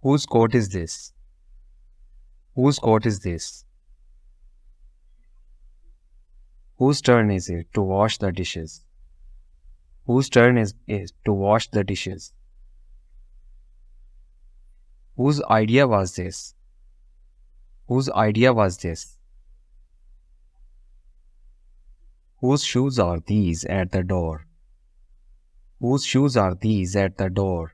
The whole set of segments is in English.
Whose coat is this? Whose coat is this? Whose turn is it to wash the dishes? Whose turn is it to wash the dishes? Whose idea was this? Whose idea was this? Whose shoes are these at the door? Whose shoes are these at the door?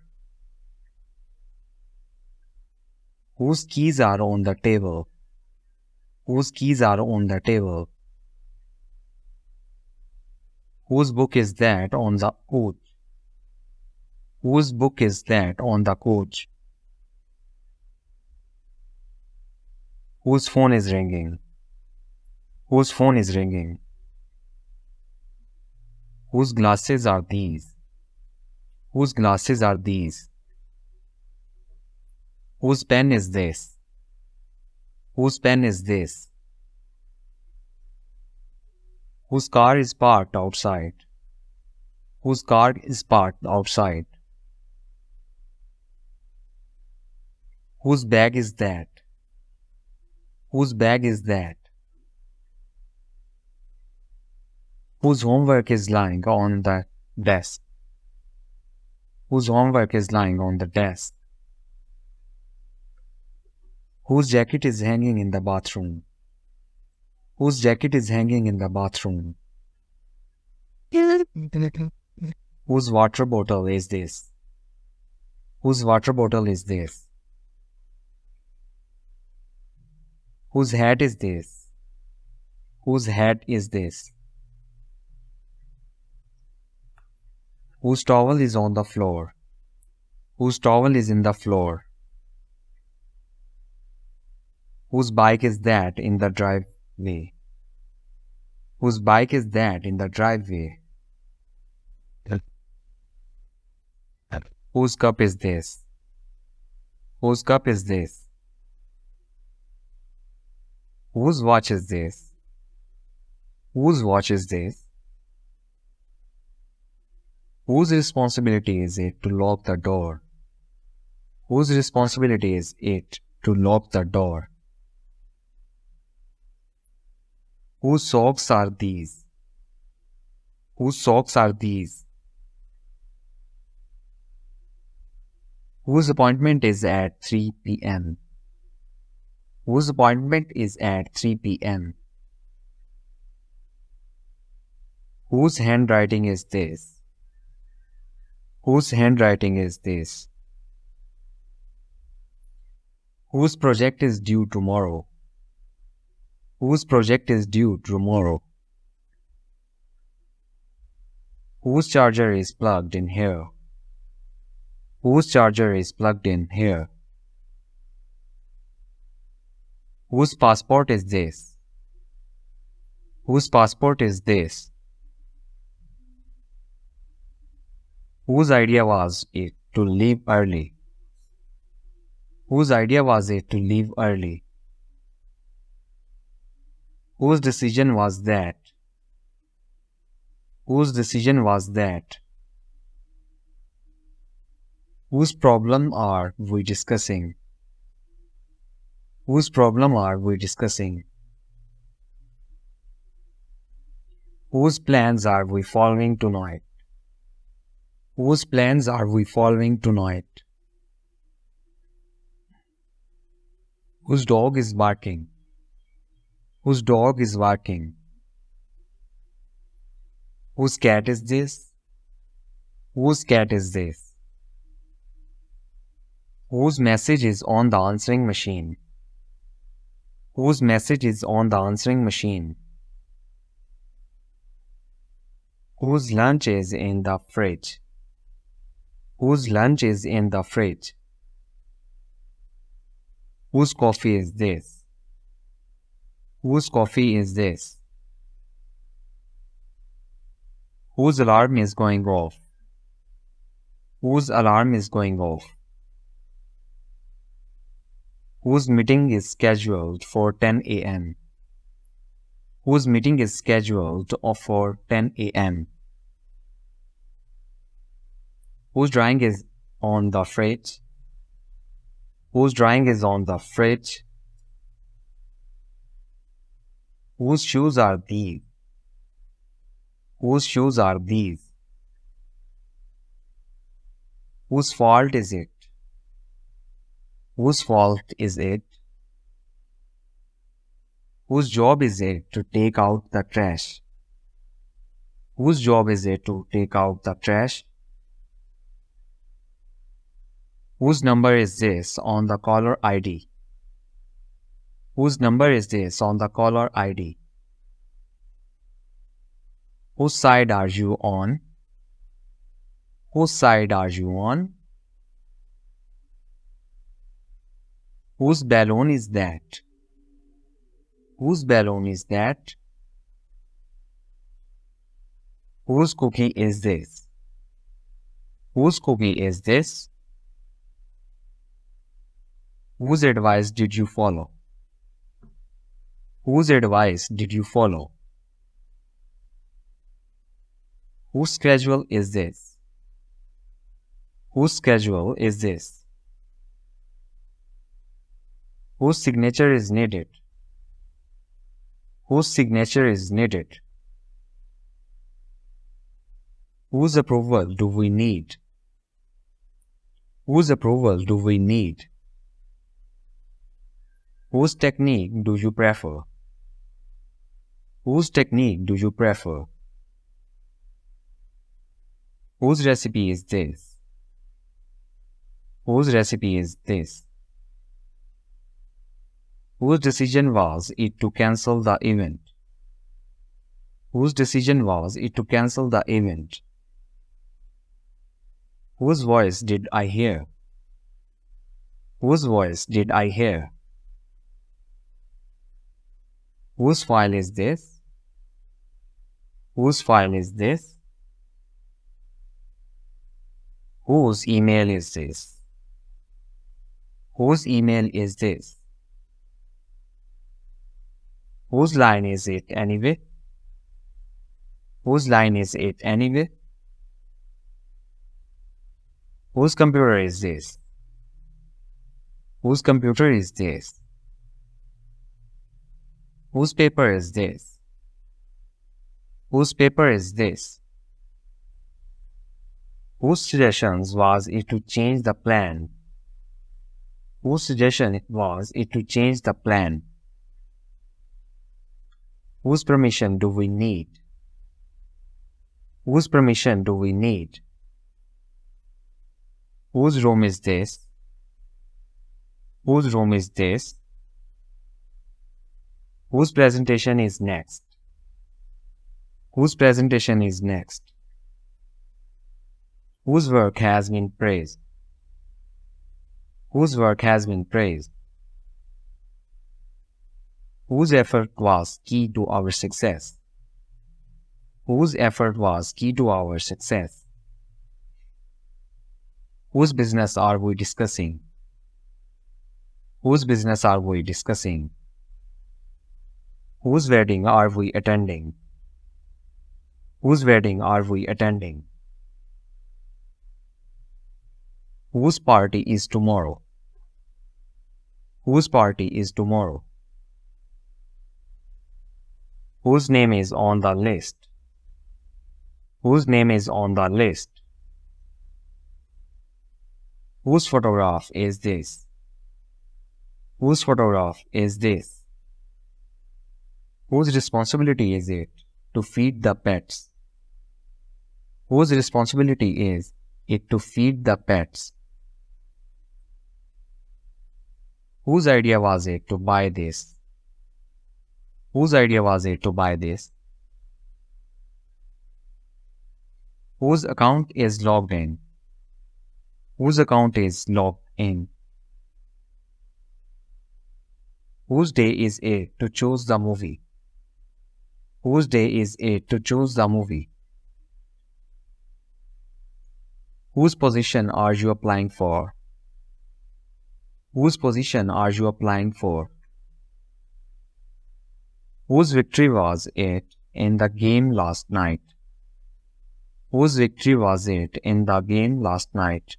Whose keys are on the table? Whose keys are on the table? Whose book is that on the couch? Whose book is that on the couch? Whose phone is ringing? Whose phone is ringing? Whose glasses are these? Whose glasses are these? Whose pen is this? Whose pen is this? Whose car is parked outside? Whose car is parked outside? Whose bag is that? Whose bag is that? Whose homework is lying on the desk? Whose homework is lying on the desk? Whose jacket is hanging in the bathroom? Whose jacket is hanging in the bathroom? Whose water bottle is this? Whose water bottle is this? Whose hat is this? Whose hat is this? Whose towel is on the floor? Whose towel is in the floor? Whose bike is that in the driveway? Whose bike is that in the driveway? Whose cup is this? Whose cup is this? Whose watch is this? Whose watch is this? Whose responsibility is it to lock the door? Whose responsibility is it to lock the door? Whose socks are these? Whose socks are these? Whose appointment is at 3 p.m.? Whose appointment is at 3 p.m.? Whose handwriting is this? Whose handwriting is this? Whose project is due tomorrow? Whose project is due tomorrow? Whose charger is plugged in here? Whose charger is plugged in here? Whose passport is this? Whose passport is this? Whose idea was it to leave early? Whose idea was it to leave early? Whose decision was that? Whose decision was that? Whose problem are we discussing? Whose problem are we discussing? Whose plans are we following tonight? Whose plans are we following tonight? Whose dog is barking? Whose dog is barking? Whose cat is this? Whose cat is this? Whose message is on the answering machine? Whose message is on the answering machine? Whose lunch is in the fridge? Whose lunch is in the fridge? Whose coffee is this? Whose coffee is this? Whose alarm is going off? Whose alarm is going off? Whose meeting is scheduled for 10 a.m.? Whose meeting is scheduled for 10 a.m.? Whose drawing is on the fridge? Whose drawing is on the fridge? Whose shoes are these? Whose shoes are these? Whose fault is it? Whose fault is it? Whose job is it to take out the trash? Whose job is it to take out the trash? Whose number is this on the caller ID? Whose number is this on the caller ID? Whose side are you on? Whose side are you on? Whose balloon is that? Whose balloon is that? Whose cookie is this? Whose cookie is this? Whose advice did you follow? Whose advice did you follow? Whose schedule is this? Whose schedule is this? Whose signature is needed? Whose signature is needed? Whose approval do we need? Whose approval do we need? Whose technique do you prefer? Whose technique do you prefer? Whose recipe is this? Whose recipe is this? Whose decision was it to cancel the event? Whose decision was it to cancel the event? Whose voice did I hear? Whose voice did I hear? Whose file is this? Whose file is this? Whose email is this? Whose email is this? Whose line is it anyway? Whose line is it anyway? Whose computer is this? Whose computer is this? Whose paper is this? Whose paper is this? Whose suggestions was it to change the plan? Whose suggestion was it to change the plan? Whose permission do we need? Whose permission do we need? Whose room is this? Whose room is this? Whose presentation is next? Whose presentation is next? Whose work has been praised? Whose work has been praised? Whose effort was key to our success? Whose effort was key to our success? Whose business are we discussing? Whose business are we discussing? Whose wedding are we attending? Whose wedding are we attending? Whose party is tomorrow? Whose party is tomorrow? Whose name is on the list? Whose name is on the list? Whose photograph is this? Whose photograph is this? Whose responsibility is it to feed the pets? Whose responsibility is it to feed the pets? Whose idea was it to buy this? Whose idea was it to buy this? Whose account is logged in? Whose account is logged in? Whose day is it to choose the movie? Whose day is it to choose the movie? Whose position are you applying for? Whose position are you applying for? Whose victory was it in the game last night? Whose victory was it in the game last night?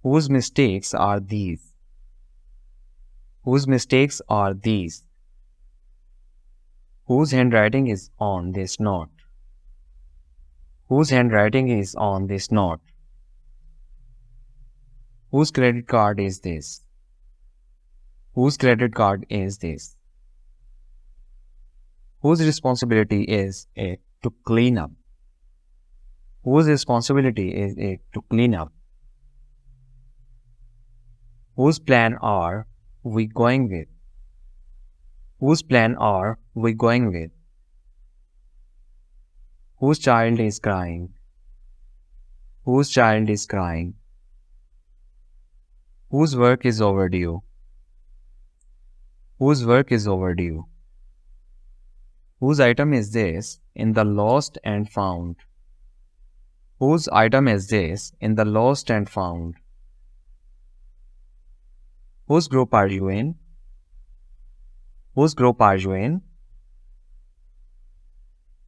Whose mistakes are these? Whose mistakes are these? Whose handwriting is on this note? Whose handwriting is on this note? Whose credit card is this? Whose credit card is this? Whose responsibility is it to clean up? Whose responsibility is it to clean up? Whose plan are we going with? Whose plan are we going with? Whose child is crying? Whose child is crying? Whose work is overdue? Whose work is overdue? Whose item is this in the lost and found? Whose item is this in the lost and found? Whose group are you in? Whose group are you in?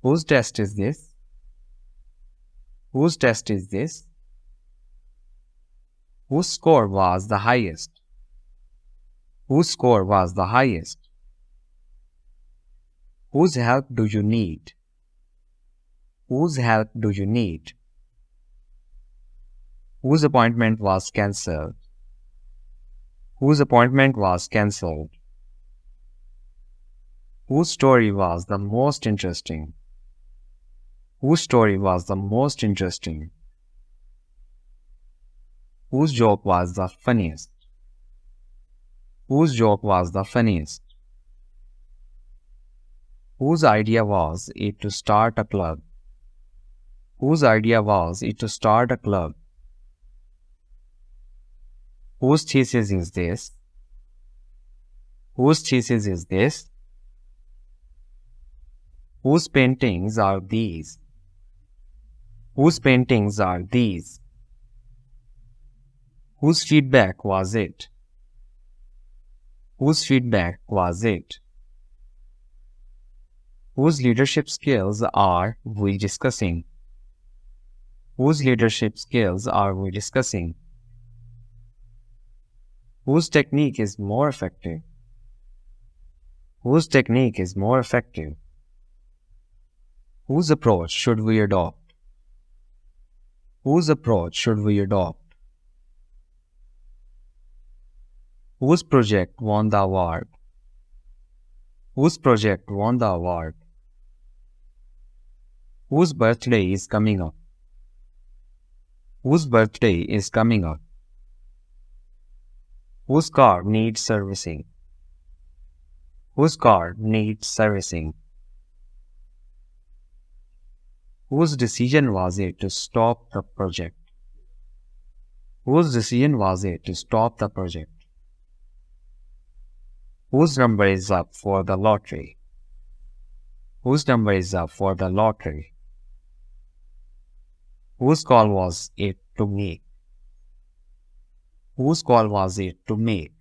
Whose test is this? Whose test is this? Whose score was the highest? Whose score was the highest? Whose help do you need? Whose help do you need? Whose appointment was cancelled? Whose appointment was cancelled? Whose story was the most interesting? Whose story was the most interesting? Whose joke was the funniest? Whose joke was the funniest? Whose idea was it to start a club? Whose idea was it to start a club? Whose thesis is this? Whose thesis is this? Whose paintings are these? Whose paintings are these? Whose feedback was it? Whose feedback was it? Whose leadership skills are we discussing? Whose leadership skills are we discussing? Whose technique is more effective? Whose technique is more effective? Whose approach should we adopt? Whose approach should we adopt? Whose project won the award? Whose project won the award? Whose birthday is coming up? Whose birthday is coming up? Whose car needs servicing? Whose car needs servicing? Whose decision was it to stop the project? Whose decision was it to stop the project? Whose number is up for the lottery? Whose number is up for the lottery? Whose call was it to make? Whose call was it to make?